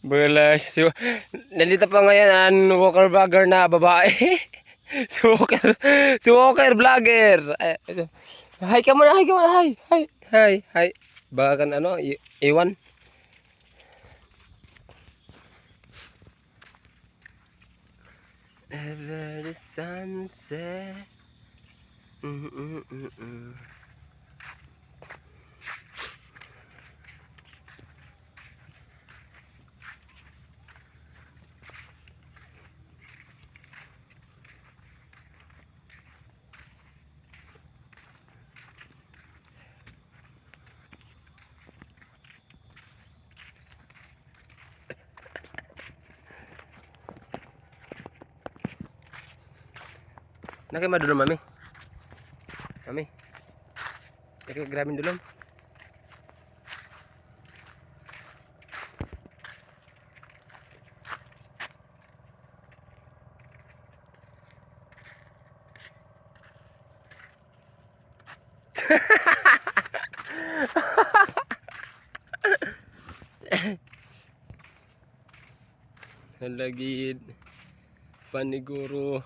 Bala, nandito pa ngayon ang walker vlogger na babae. Si walker, si walker vlogger. Hi ka muna, hi ka muna, hi, hi, hi, hi. Baka kan ano, iwan. Ever the sunset. Nakay madulom mami. Mami. Nakay grabing dulom. Halagid paniguro.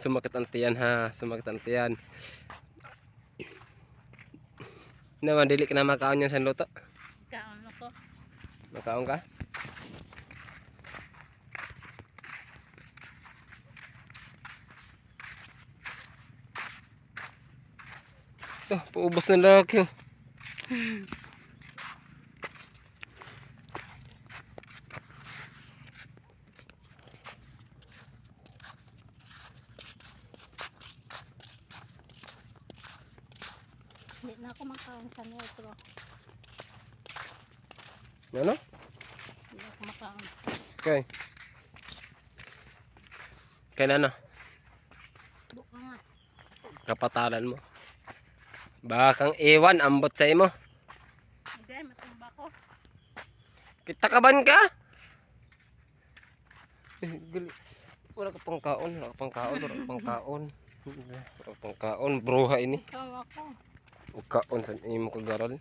Sumakit ang tiyan ha, sumakit ang tiyan. Naman dili ka na makaon yan sa luto. Kaon ako. Makaon ka? Paubos na laki. Hindi na ako makaon sa metro. Ano? Hindi ako makaon. Okay. Kaya na ano? Buka nga. Kapatalan mo. Baka kang iwan, ambot sa imo. Hindi, matumba ko. Kita kaban ka? Wala ka pang kaon, wala ka pang kaon, wala ka pang kaon. Wala ka pang kaon, bruha ini. Ikaw ako. O kaon sa imo kagaral.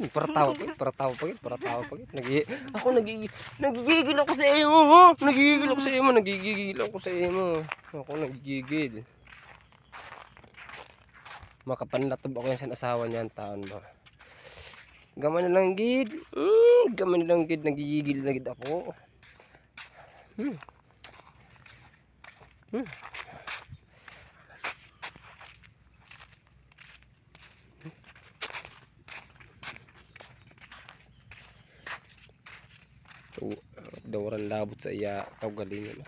Para tawa pa. Nagigigil ako sa imo, ha? Nagigigil ako sa imo. Ako nagigigil. Makapanlatob ako yan sa asawa niyan taon mo. Gaman na lang gid. Gaman na lang gid, nagigigil na gid ako. Dawaran labot sa iya kaugalingon.